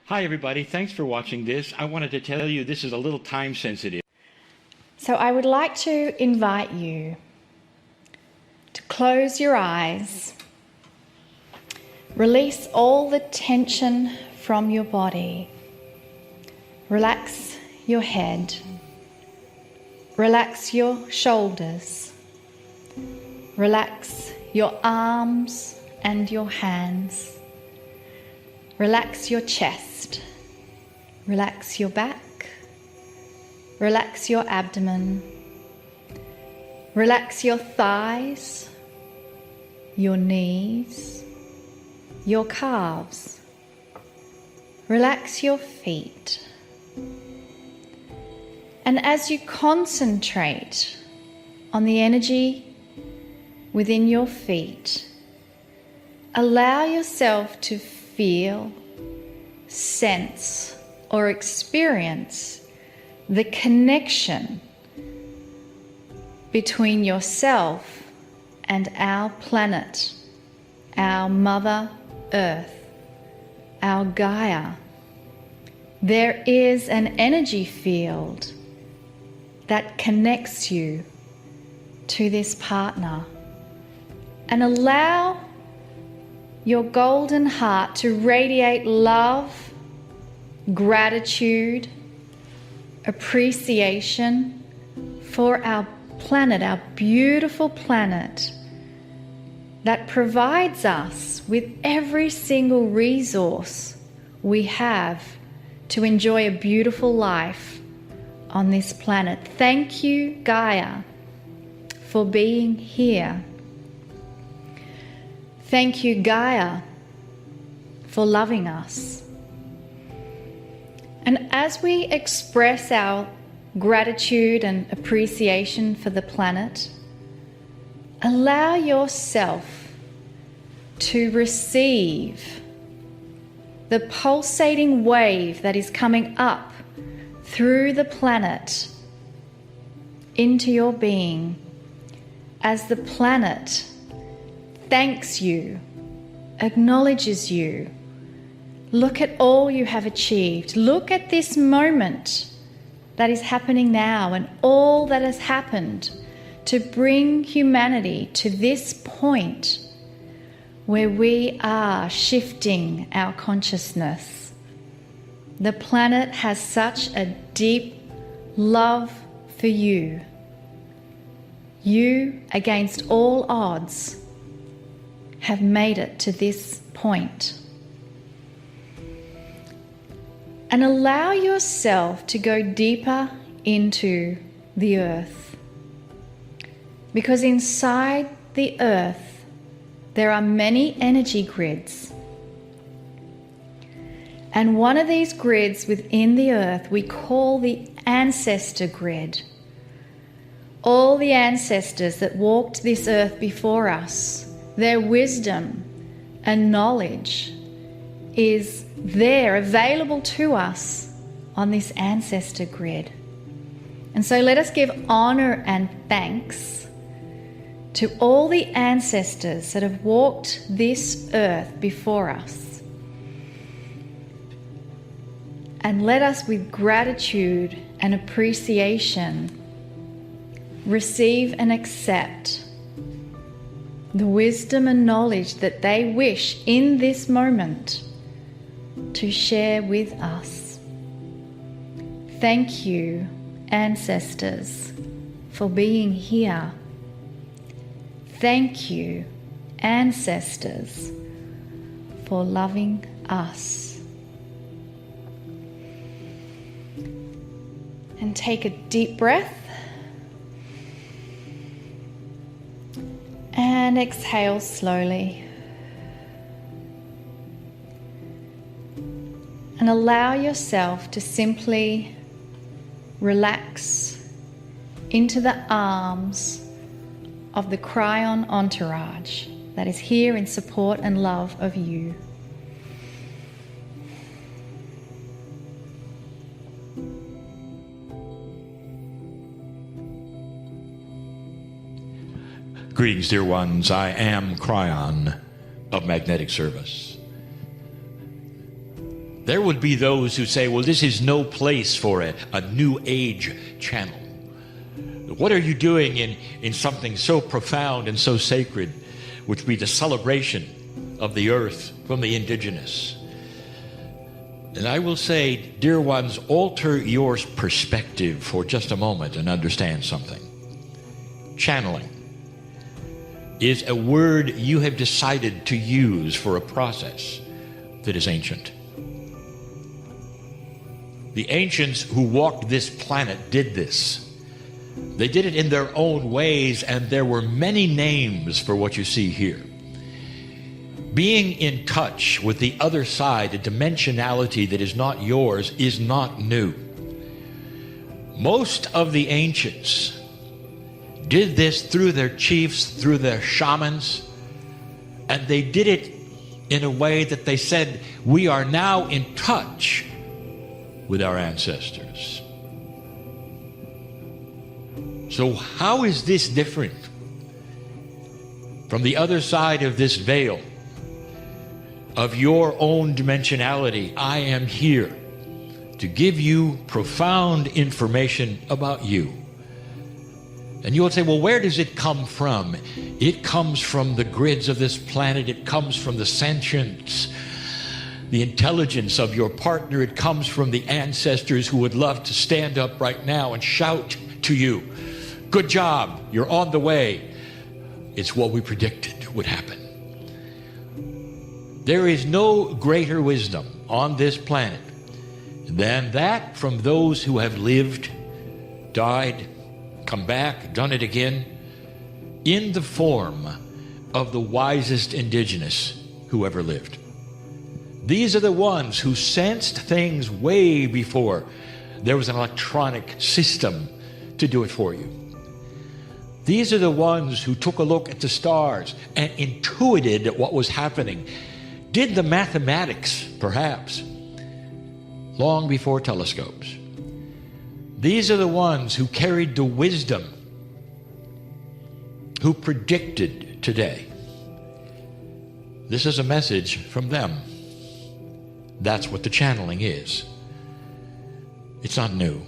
Hi everybody, thanks for watching this. I wanted to tell you this is a little time sensitive. So I would like to invite you to close your eyes, release all the tension from your body, relax your head, relax your shoulders, relax your arms and your hands. Relax your chest, relax your back, relax your abdomen, relax your thighs, your knees, your calves, relax your feet. And as you concentrate on the energy within your feet, allow yourself to feel, sense, or experience the connection between yourself and our planet, our Mother Earth, our Gaia. There is an energy field that connects you to this partner, and allow your golden heart to radiate love, gratitude, appreciation for our planet, our beautiful planet that provides us with every single resource we have to enjoy a beautiful life on this planet. Thank you, Gaia, for being here. Thank you, Gaia, for loving us. And as we express our gratitude and appreciation for the planet, allow yourself to receive the pulsating wave that is coming up through the planet into your being as the planet thanks you, acknowledges you. Look at all you have achieved. Look at this moment that is happening now and all that has happened to bring humanity to this point where we are shifting our consciousness. The planet has such a deep love for you. You, against all odds, have made it to this point. And allow yourself to go deeper into the earth. Because inside the earth, there are many energy grids. And one of these grids within the earth we call the ancestor grid. All the ancestors that walked this earth before us, their wisdom and knowledge is there, available to us on this ancestor grid. And so let us give honor and thanks to all the ancestors that have walked this earth before us. And let us, with gratitude and appreciation, receive and accept the wisdom and knowledge that they wish in this moment to share with us. Thank you, ancestors, for being here. Thank you, ancestors, for loving us. And take a deep breath. And exhale slowly. And allow yourself to simply relax into the arms of the Kryon entourage that is here in support and love of you. Greetings, dear ones. I am Kryon of Magnetic Service. There would be those who say, well, this is no place for a New Age channel. What are you doing in something so profound and so sacred, which would be the celebration of the earth from the indigenous? And I will say, dear ones, alter your perspective for just a moment and understand something. Channeling is a word you have decided to use for a process that is ancient. The ancients who walked this planet did this. They did it in their own ways, and there were many names for what you see here. Being in touch with the other side, a dimensionality that is not yours, is not new. Most of the ancients did this through their chiefs, through their shamans, and they did it in a way that they said, we are now in touch with our ancestors. So how is this different from the other side of this veil of your own dimensionality? I am here to give you profound information about you. And you will say, well, where does it come from? It comes from the grids of this planet. It comes from the sentience, the intelligence of your partner. It comes from the ancestors who would love to stand up right now and shout to you, good job, you're on the way. It's what we predicted would happen. There is no greater wisdom on this planet than that from those who have lived, died, come back, done it again, in the form of the wisest indigenous who ever lived. These are the ones who sensed things way before there was an electronic system to do it for you. These are the ones who took a look at the stars and intuited what was happening, did the mathematics, perhaps, long before telescopes. These are the ones who carried the wisdom, who predicted today. This is a message from them. That's what the channeling is. It's not new.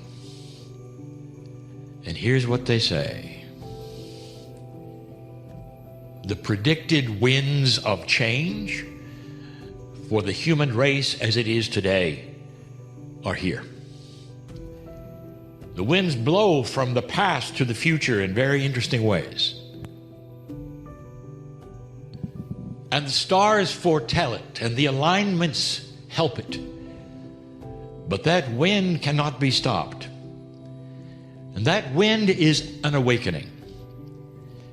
And here's what they say. The predicted winds of change for the human race as it is today are here. The winds blow from the past to the future in very interesting ways. And the stars foretell it, and the alignments help it. But that wind cannot be stopped. And that wind is an awakening.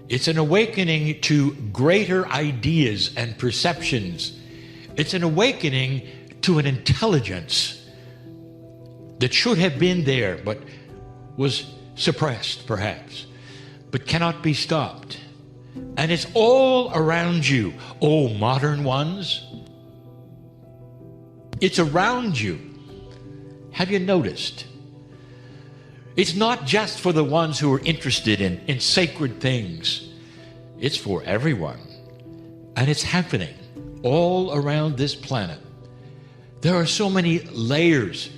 It's an awakening to greater ideas and perceptions. It's an awakening to an intelligence that should have been there, but was suppressed, perhaps, but cannot be stopped. And it's all around you, oh modern ones. It's around you. Have you noticed? It's not just for the ones who are interested in sacred things. It's for everyone. And it's happening all around this planet. There are so many layers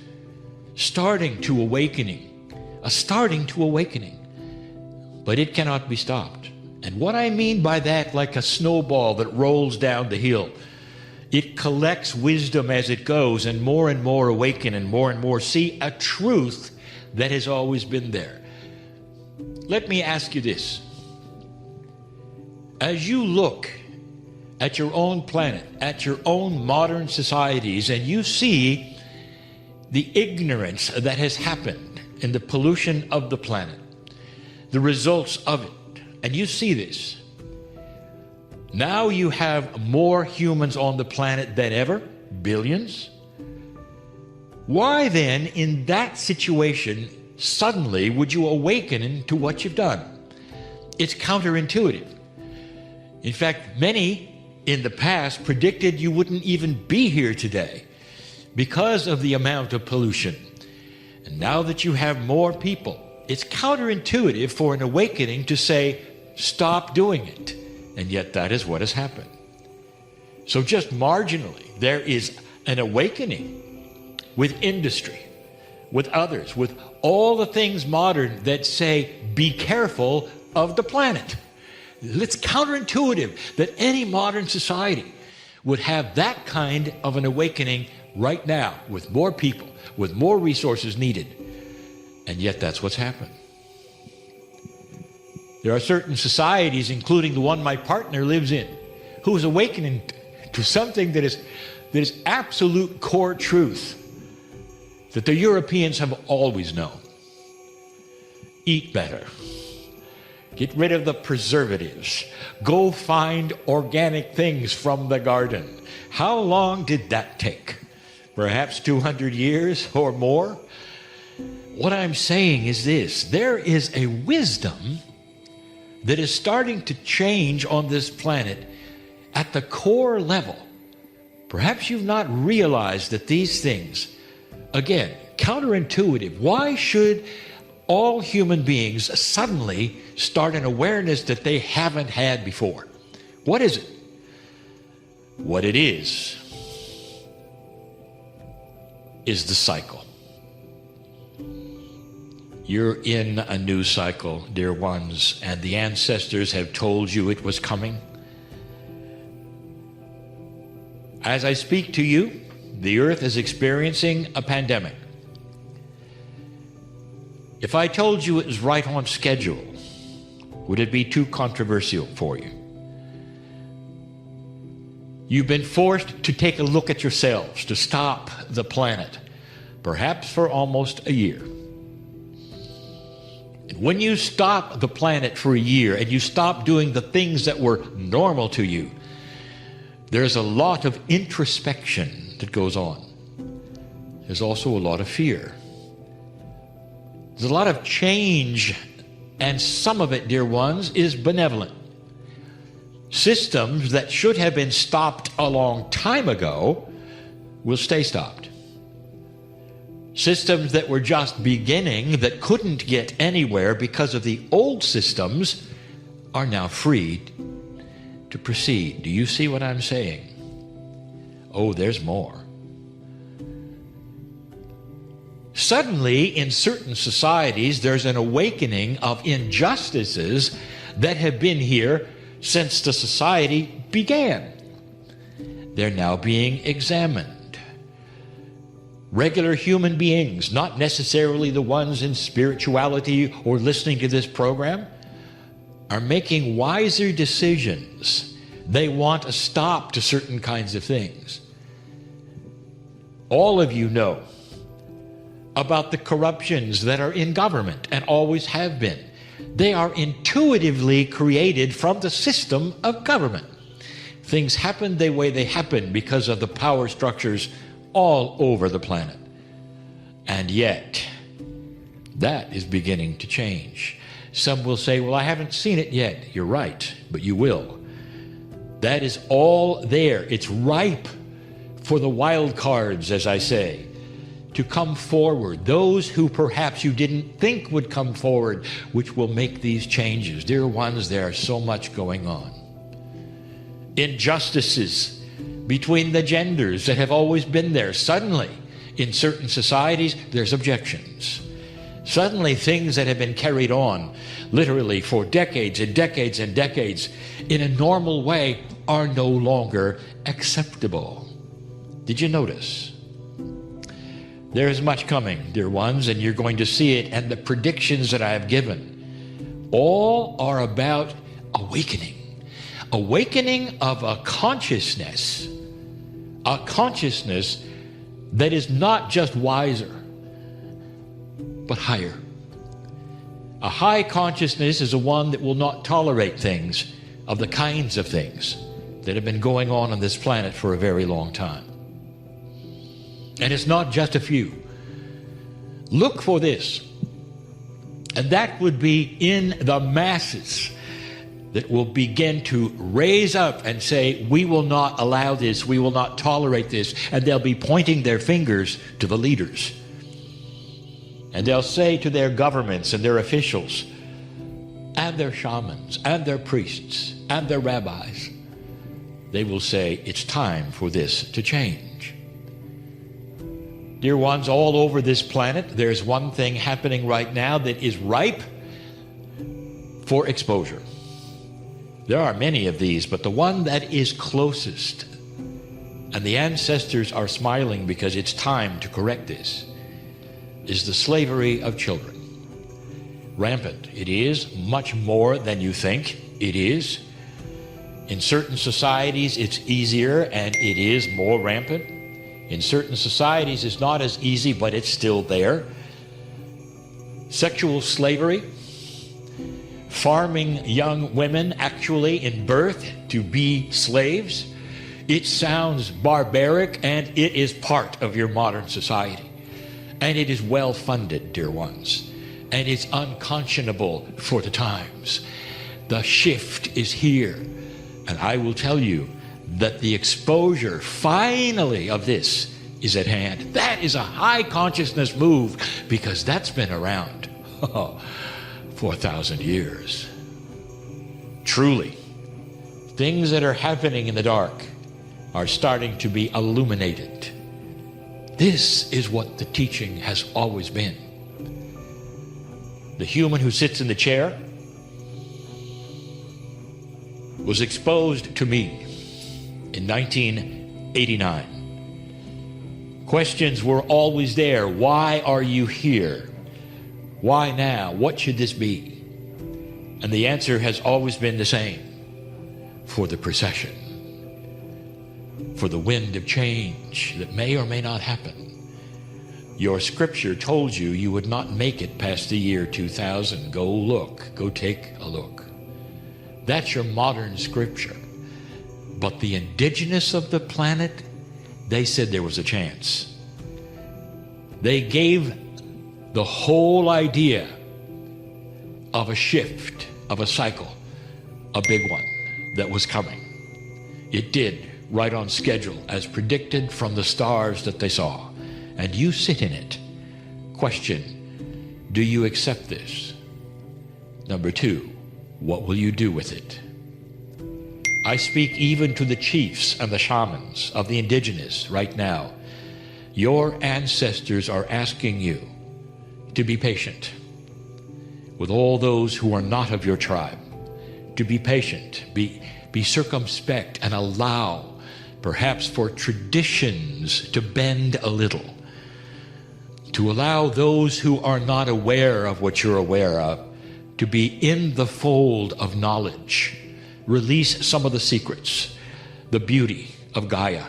starting to awakening. But it cannot be stopped. And what I mean by that, like a snowball that rolls down the hill, it collects wisdom as it goes, and more awaken and more see a truth that has always been there. Let me ask you this. As you look at your own planet, at your own modern societies, and you see the ignorance that has happened in the pollution of the planet, the results of it, and you see this. Now you have more humans on the planet than ever, billions. Why then, in that situation, suddenly would you awaken to what you've done? It's counterintuitive. In fact, many in the past predicted you wouldn't even be here today because of the amount of pollution. And now that you have more people, it's counterintuitive for an awakening to say, stop doing it. And yet that is what has happened. So just marginally, there is an awakening with industry, with others, with all the things modern that say, be careful of the planet. It's counterintuitive that any modern society would have that kind of an awakening right now, with more people, with more resources needed. And yet that's what's happened. There are certain societies, including the one my partner lives in, who is awakening to something that is absolute core truth that the Europeans have always known. Eat better. Get rid of the preservatives. Go find organic things from the garden. How long did that take? Perhaps 200 years or more? What I'm saying is this: there is a wisdom that is starting to change on this planet at the core level. Perhaps you've not realized that these things, again, counterintuitive. Why should all human beings suddenly start an awareness that they haven't had before? What is it? What it is the cycle. You're in a new cycle, dear ones, and the ancestors have told you it was coming. As I speak to you, the earth is experiencing a pandemic. If I told you it was right on schedule, would it be too controversial for you? You've been forced to take a look at yourselves, to stop the planet, perhaps for almost a year. And when you stop the planet for a year and you stop doing the things that were normal to you, there's a lot of introspection that goes on. There's also a lot of fear. There's a lot of change, and some of it, dear ones, is benevolent. Systems that should have been stopped a long time ago will stay stopped. Systems that were just beginning, that couldn't get anywhere because of the old systems, are now free to proceed. Do you see what I'm saying? Oh, there's more. Suddenly, in certain societies, there's an awakening of injustices that have been here since the society began. They're now being examined. Regular human beings, not necessarily the ones in spirituality or listening to this program, are making wiser decisions. They want a stop to certain kinds of things. All of you know about the corruptions that are in government and always have been. They are intuitively created from the system of government. Things happen the way they happen because of the power structures all over the planet. And yet, that is beginning to change. Some will say, well, I haven't seen it yet. You're right, but you will. That is all there. It's ripe for the wild cards, as I say, to come forward. Those who perhaps you didn't think would come forward, which will make these changes. Dear ones, there's so much going on. Injustices between the genders that have always been there. Suddenly, in certain societies, there's objections. Suddenly, things that have been carried on literally for decades and decades and decades in a normal way are no longer acceptable. Did you notice? There is much coming, dear ones, and you're going to see it, and the predictions that I have given all are about awakening. Awakening of a consciousness that is not just wiser, but higher. A high consciousness is a one that will not tolerate things of the kinds of things that have been going on this planet for a very long time. And it's not just a few. Look for this. And that would be in the masses that will begin to raise up and say, we will not allow this, we will not tolerate this. And they'll be pointing their fingers to the leaders. And they'll say to their governments and their officials and their shamans and their priests and their rabbis, they will say, it's time for this to change. Dear ones, all over this planet, there's one thing happening right now that is ripe for exposure. There are many of these, but the one that is closest, and the ancestors are smiling because it's time to correct this, is the slavery of children. Rampant. It is much more than you think it is. In certain societies, it's easier and it is more rampant. In certain societies, it's not as easy, but it's still there. Sexual slavery, farming young women actually in birth to be slaves. It sounds barbaric, and it is part of your modern society. And it is well funded, dear ones. And it's unconscionable for the times. The shift is here. And I will tell you that the exposure, finally, of this is at hand. That is a high consciousness move, because that's been around for 1,000 years. Truly, things that are happening in the dark are starting to be illuminated. This is what the teaching has always been. The human who sits in the chair was exposed to me in 1989. Questions were always there. Why are you here? Why now? What should this be? And the answer has always been the same. For the procession. For the wind of change that may or may not happen. Your scripture told you you would not make it past the year 2000. Go look. Go take a look. That's your modern scripture. But the indigenous of the planet, they said there was a chance. They gave the whole idea of a shift, of a cycle, a big one that was coming. It did, right on schedule, as predicted from the stars that they saw. And you sit in it. Question, do you accept this? Number 2, what will you do with it? I speak even to the chiefs and the shamans of the indigenous right now. Your ancestors are asking you to be patient with all those who are not of your tribe. To be patient, be circumspect, and allow perhaps for traditions to bend a little. To allow those who are not aware of what you're aware of to be in the fold of knowledge. Release some of the secrets, the beauty of Gaia,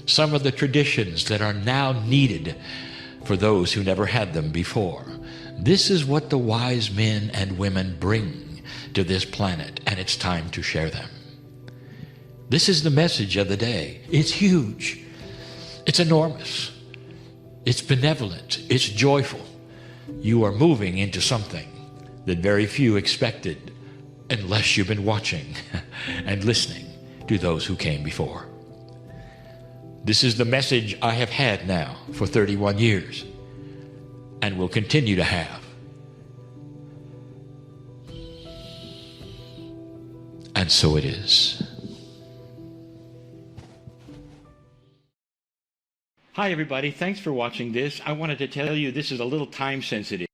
some of the traditions that are now needed for those who never had them before. This is what the wise men and women bring to this planet, and it's time to share them. This is the message of the day. It's huge. It's enormous. It's benevolent. It's joyful. You are moving into something that very few expected, unless you've been watching and listening to those who came before. This is the message I have had now for 31 years and will continue to have. And so it is. Hi everybody, thanks for watching this. I wanted to tell you this is a little time sensitive.